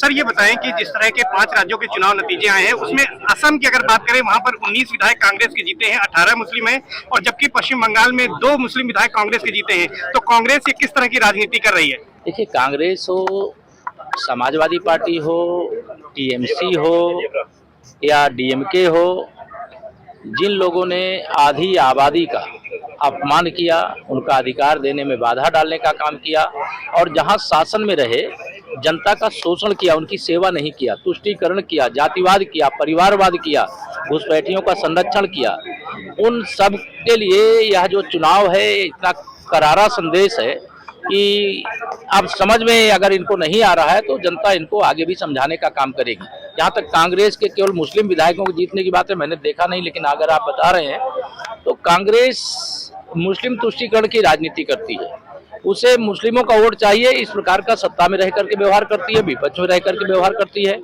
Sir ये बताएं कि जिस तरह के 5 राज्यों के चुनाव नतीजे आए हैं उसमें असम की अगर बात करें वहां पर 19 विधायक कांग्रेस के जीते हैं, 18 मुस्लिम हैं और जबकि पश्चिम बंगाल में 2 मुस्लिम विधायक कांग्रेस के जीते हैं। तो कांग्रेस ये किस तरह की राजनीति कर रही है? देखिए, कांग्रेस हो, समाजवादी पार्टी हो, टीएमसी हो या डीएमके हो, जिन लोगों ने आधी आबादी का अपमान किया, उनका अधिकार देने में बाधा डालने का काम किया और जहां शासन में रहे जनता का शोषण किया, उनकी सेवा नहीं किया, तुष्टीकरण किया, जातिवाद किया, परिवारवाद किया, घुसपैठियों का संरक्षण किया, उन सब के लिए यह जो चुनाव है इतना करारा संदेश है कि अब समझ में अगर इनको नहीं आ रहा है तो जनता इनको आगे भी समझाने का काम करेगी। जहाँ तक कांग्रेस के केवल मुस्लिम विधायकों को जीतने की बात है, मैंने देखा नहीं, लेकिन अगर आप बता रहे हैं तो कांग्रेस मुस्लिम तुष्टीकरण की राजनीति करती है। उसे मुस्लिमों का वोट चाहिए, इस प्रकार का सत्ता में रह करके व्यवहार करती है, विपक्ष में रह करके व्यवहार करती है।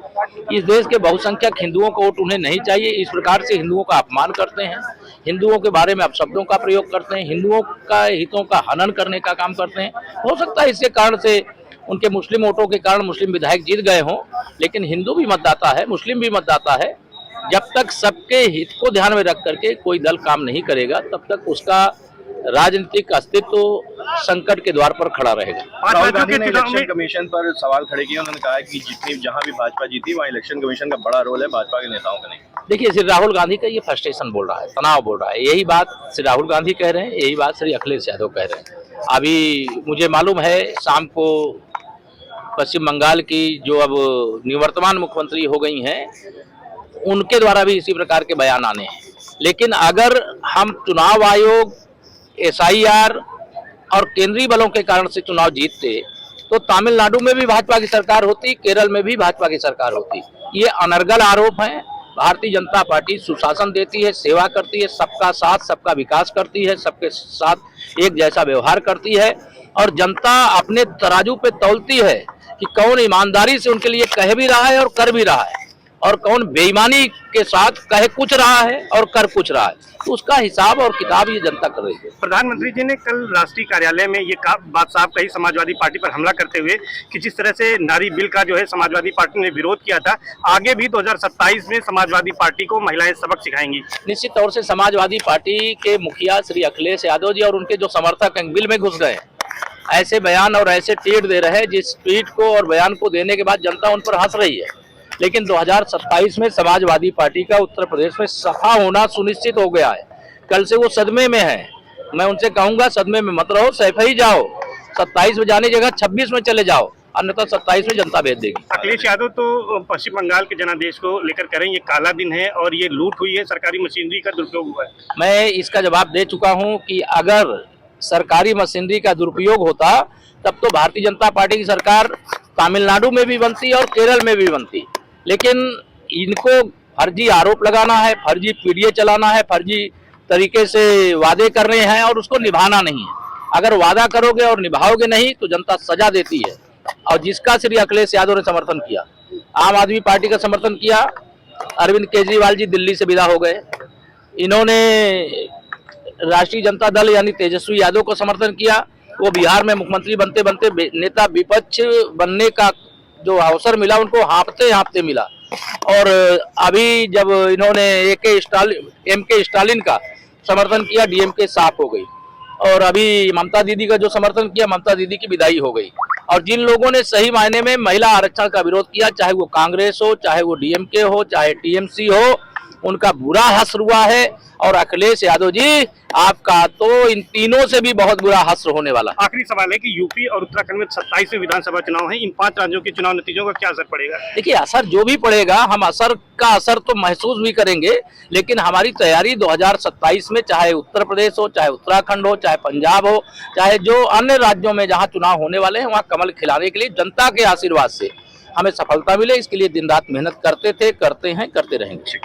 इस देश के बहुसंख्यक हिंदुओं का वोट उन्हें नहीं चाहिए, इस प्रकार से हिंदुओं का अपमान करते हैं, हिंदुओं के बारे में अपशब्दों का प्रयोग करते हैं, हिंदुओं का हितों का हनन करने का काम करते हैं। हो सकता है इसके कारण से उनके मुस्लिम वोटों के कारण मुस्लिम विधायक जीत गए हों, लेकिन हिंदू भी मतदाता है, मुस्लिम भी मतदाता है। जब तक सबके हित को ध्यान में रख करके कोई दल काम नहीं करेगा तब तक उसका राजनीतिक अस्तित्व संकट के द्वार पर खड़ा रहेगा। राहुल गांधी ने इलेक्शन कमीशन पर सवाल खड़े किए। उन्होंने कहा कि जितनी जहां भी भाजपा जीती वहां इलेक्शन कमीशन का बड़ा रोल है, भाजपा के नेताओं का नहीं। देखिए, श्री राहुल गांधी का ये फ्रस्ट्रेशन बोल रहा है, तनाव बोल रहा है। यही बात श्री राहुल गांधी कह रहे हैं, यही बात श्री अखिलेश यादव कह रहे हैं। अभी मुझे मालूम है शाम को पश्चिम बंगाल की जो अब निवर्तमान मुख्यमंत्री हो गई हैं, उनके द्वारा भी इसी प्रकार के बयान आने हैं। लेकिन अगर हम चुनाव आयोग, SIR और केंद्रीय बलों के कारण से चुनाव जीतते तो तमिलनाडु में भी भाजपा की सरकार होती, केरल में भी भाजपा की सरकार होती। ये अनर्गल आरोप हैं। भारतीय जनता पार्टी सुशासन देती है, सेवा करती है, सबका साथ सबका विकास करती है, सबके साथ एक जैसा व्यवहार करती है और जनता अपने तराजू पे तौलती है कि कौन ईमानदारी से उनके लिए कह भी रहा है और कर भी रहा है और कौन बेईमानी के साथ कहे कुछ रहा है और कर कुछ रहा है। तो उसका हिसाब और किताब ये जनता कर रही है। प्रधानमंत्री जी ने कल राष्ट्रीय कार्यालय में ये बात साफ कही समाजवादी पार्टी पर हमला करते हुए कि जिस तरह से नारी बिल का जो है समाजवादी पार्टी ने विरोध किया था, आगे भी 2027 में समाजवादी पार्टी को महिलाएं सबक सिखाएंगी। निश्चित तौर से समाजवादी पार्टी के मुखिया श्री अखिलेश यादव जी और उनके जो समर्थक बिल में घुस गए, ऐसे बयान और ऐसे ट्वीट दे रहे हैं जिस ट्वीट को और बयान को देने के बाद जनता उन पर हंस रही है। लेकिन 2027 में समाजवादी पार्टी का उत्तर प्रदेश में सफा होना सुनिश्चित हो गया है। कल से वो सदमे में है। मैं उनसे कहूंगा सदमे में मत रहो, सैफ ही जाओ। 27 में जाने की जगह 26 में चले जाओ, अन्यथा 27 में जनता भेज देगी। अखिलेश यादव तो पश्चिम बंगाल के जनादेश को लेकर करें ये काला दिन है और ये लूट हुई है, सरकारी मशीनरी का दुरुपयोग हुआ है। मैं इसका जवाब दे चुका हूँ कि अगर सरकारी मशीनरी का दुरुपयोग होता तब तो भारतीय जनता पार्टी की सरकार तमिलनाडु में भी बनती और केरल में भी बनती। लेकिन इनको फर्जी आरोप लगाना है, फर्जी पीडीए चलाना है, फर्जी तरीके से वादे करने हैं और उसको निभाना नहीं है। अगर वादा करोगे और निभाओगे नहीं तो जनता सजा देती है। और जिसका श्री अखिलेश यादव ने समर्थन किया, आम आदमी पार्टी का समर्थन किया, अरविंद केजरीवाल जी दिल्ली से विदा हो गए। इन्होंने राष्ट्रीय जनता दल यानी तेजस्वी यादव को समर्थन किया, वो बिहार में मुख्यमंत्री बनते बनते नेता विपक्ष बनने का जो अवसर मिला उनको हाँफते हाँफते मिला। और अभी जब इन्होंने MK स्टालिन का समर्थन किया, DMK साफ हो गई। और अभी ममता दीदी का जो समर्थन किया, ममता दीदी की विदाई हो गई। और जिन लोगों ने सही मायने में महिला आरक्षण का विरोध किया, चाहे वो कांग्रेस हो, चाहे वो DMK हो, चाहे TMC हो, उनका बुरा हश्र हुआ है। और अखिलेश यादव जी, आपका तो इन तीनों से भी बहुत बुरा हश्र होने वाला। आखिरी सवाल है कि यूपी और उत्तराखंड में 27वें विधानसभा चुनाव है, इन 5 राज्यों के चुनाव नतीजों का क्या असर पड़ेगा? देखिए, असर जो भी पड़ेगा, हम असर तो महसूस भी करेंगे, लेकिन हमारी तैयारी 2027 में चाहे उत्तर प्रदेश हो, चाहे उत्तराखंड हो, चाहे पंजाब हो, चाहे जो अन्य राज्यों में जहां चुनाव होने वाले हैं वहां कमल खिलाने के लिए जनता के आशीर्वाद से हमें सफलता मिले, इसके लिए दिन रात मेहनत करते थे, करते हैं, करते रहेंगे।